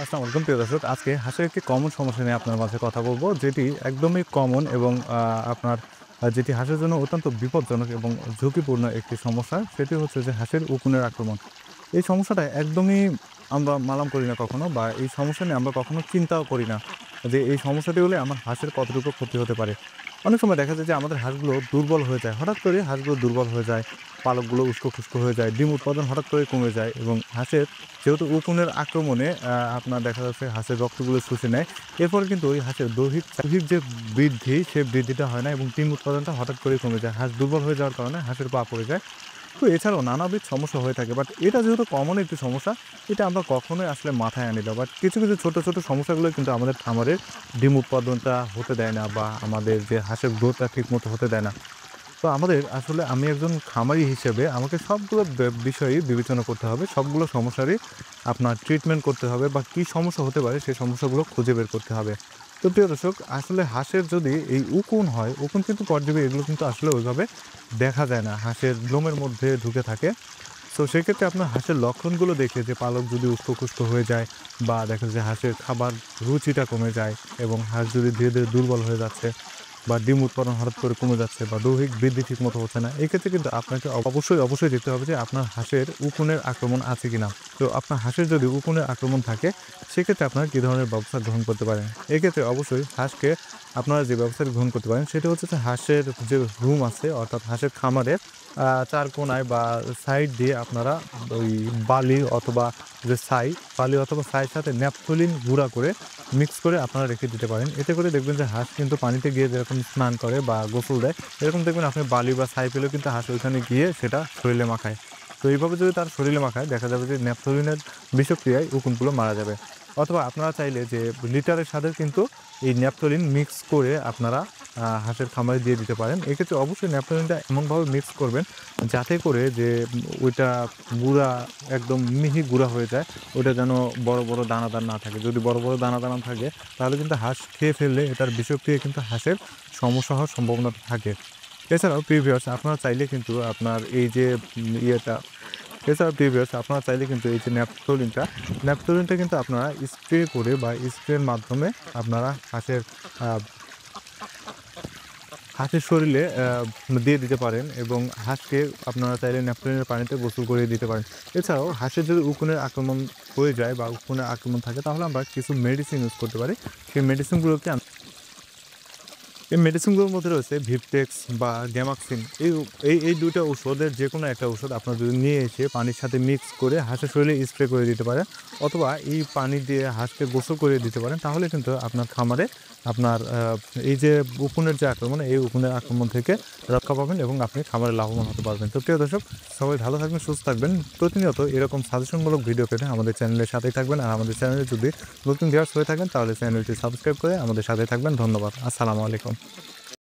আসসালামু আলাইকুম প্রিয় দর্শক। আজকে হাঁসের একটি কমন সমস্যা নিয়ে আপনার মাঝে কথা বলব, যেটি একদমই কমন এবং আপনার যেটি হাঁসের জন্য অত্যন্ত বিপজ্জনক এবং ঝুঁকিপূর্ণ একটি সমস্যা। সেটি হচ্ছে যে হাঁসের উকুনের আক্রমণ। এই সমস্যাটা একদমই আমরা মালাম করি না কখনো, বা এই সমস্যা নিয়ে আমরা কখনো চিন্তাও করি না যে এই সমস্যাটি হলে আমার হাঁসের কতটুকু ক্ষতি হতে পারে। অনেক সময় দেখা যায় যে আমাদের হাঁসগুলো দুর্বল হয়ে যায়। হঠাৎ করে হাঁসগুলো দুর্বল হয়ে যায়, পালকগুলো উস্কো-খুস্কো হয়ে যায়, ডিম উৎপাদন হঠাৎ করে কমে যায় এবং হাঁসের যেহেতু উকুনের আক্রমণে আপনার দেখা যাচ্ছে হাঁসের রক্তগুলো শুষে নেয়। এরপরে কিন্তু ওই হাঁসের দৈহিক যে বৃদ্ধি, সে বৃদ্ধিটা হয় না এবং ডিম উৎপাদনটা হঠাৎ করেই কমে যায়। হাঁস দুর্বল হয়ে যাওয়ার কারণে হাঁসের পা পড়ে যায়। তো এছাড়াও নানাবিধ সমস্যা হয়ে থাকে। বাট এটা যেহেতু কমন একটি সমস্যা, এটা আমরা কখনোই আসলে মাথায় আনি না। বাট কিছু ছোট সমস্যাগুলো কিন্তু আমাদের খামারের ডিম উৎপাদনটা হতে দেয় না, বা আমাদের যে হাঁসের গ্রোথটা ঠিকমতো হতে দেয় না। তো আমাদের আসলে আমি একজন খামারি হিসেবে আমাকে সবগুলো বিষয়ই বিবেচনা করতে হবে। সবগুলো সমস্যারই আপনার ট্রিটমেন্ট করতে হবে, বা কী সমস্যা হতে পারে সেই সমস্যাগুলো খুঁজে বের করতে হবে। তো প্রিয় দর্শক, আসলে হাঁসের যদি এই উকুন হয়, উকুন কিন্তু পরজীবী, এগুলো কিন্তু আসলে ওইভাবে দেখা যায় না। হাঁসের লোমের মধ্যে ঢুকে থাকে। সো সেক্ষেত্রে আপনার হাঁসের লক্ষণগুলো দেখে, যে পালক যদি উস্কো-খুস্কো হয়ে যায়, বা দেখা যায় হাঁসের খাবার রুচিটা কমে যায় এবং হাঁস যদি ধীরে দুর্বল হয়ে যাচ্ছে, বা ডিম উৎপাদন হঠাৎ করে কমে যাচ্ছে, বা দৈহিক বৃদ্ধি ঠিকমতো হচ্ছে না, এক্ষেত্রে কিন্তু আপনাকে অবশ্যই দেখতে হবে যে আপনার হাঁসের উকুনের আক্রমণ আছে কিনা। তো আপনার হাঁসের যদি উকুনের আক্রমণ থাকে, সেক্ষেত্রে আপনারা কী ধরনের ব্যবস্থা গ্রহণ করতে পারেন? এক্ষেত্রে অবশ্যই হাঁসকে আপনারা যে ব্যবস্থাটি গ্রহণ করতে পারেন, সেটা হচ্ছে যে হাঁসের যে রুম আছে, অর্থাৎ হাঁসের খামারের ৪ কোণায় বা সাইড দিয়ে আপনারা ওই বালি অথবা বালি অথবা ছাইয়ের সাথে ন্যাপথলিন গুঁড়া করে মিক্স করে আপনারা রেখে দিতে পারেন। এতে করে দেখবেন যে হাঁস কিন্তু পানিতে গিয়ে যেরকম স্নান করে বা গোসল দেয়, এরকম দেখবেন আপনি বালি বা ছাই পেলেও কিন্তু হাঁস ওইখানে গিয়ে সেটা শরীরে মাখায়। তো এইভাবে যদি তার শরীরে মাখায়, দেখা যাবে যে ন্যাপথলিনের বিষক্রিয়ায় উকুনগুলো মারা যাবে। অথবা আপনারা চাইলে যে লিটারের সাথে কিন্তু এই ন্যাপথলিন মিক্স করে আপনারা হাঁসের খামারে দিয়ে দিতে পারেন। এক্ষেত্রে অবশ্যই ন্যাপথলিনটা এমনভাবে মিক্স করবেন যাতে করে যে ওইটা গুঁড়া, একদম মিহি গুঁড়া হয়ে যায়। ওইটা যেন বড় দানাদার না থাকে। যদি বড় দানা থাকে, তাহলে কিন্তু হাঁস খেয়ে ফেললে এটার বিষক্রিয়ায় কিন্তু হাঁসের সমস্যা হওয়ার সম্ভাবনা থাকে। এছাড়াও প্রিভিয়াস আপনারা চাইলে কিন্তু আপনার এই যে ইয়েটা এছাড়াও প্রিভিয়াস আপনারা চাইলে কিন্তু এই যে ন্যাপথলিনটা কিন্তু আপনারা স্প্রে করে বা স্প্রের মাধ্যমে আপনারা আ হাঁসের শরীরে দিয়ে দিতে পারেন, এবং হাঁসকে আপনারা চাইলে ন্যাপথলিনের পানিতে গোসল করিয়ে দিতে পারেন। এছাড়াও হাঁসের যদি উকুনের আক্রমণ হয়ে যায় বা উকুনের আক্রমণ থাকে, তাহলে আমরা কিছু মেডিসিন ইউজ করতে পারি। সেই মেডিসিনগুলোকে এই মেডিসিনগুলোর মধ্যে রয়েছে ভিপটেক্স বা গ্যামাক্সিন। এই ২ টা ঔষধের যেকোনো একটা ঔষধ আপনারা যদি নিয়ে এসে পানির সাথে মিক্স করে হাঁসের শরীরে স্প্রে করে দিতে পারেন, অথবা এই পানি দিয়ে হাঁসকে গোসল করিয়ে দিতে পারেন। তাহলে কিন্তু আপনার খামারে আপনার এই যে উকুনের যে আক্রমণ, এই উকুনের আক্রমণ থেকে রক্ষা পাবেন এবং আপনি খামারে লাভবান হতে পারবেন। তো প্রিয় দর্শক, সবাই ভালো থাকবেন, সুস্থ থাকবেন। প্রতিনিয়ত এরকম সাজেশনমূলক ভিডিও পেতে আমাদের চ্যানেলের সাথেই থাকবেন। আর আমাদের চ্যানেলে যদি নতুন ভিউয়ার্স হয়ে থাকেন, তাহলে চ্যানেলটি সাবস্ক্রাইব করে আমাদের সাথেই থাকবেন। ধন্যবাদ। আসসালামু আলাইকুম।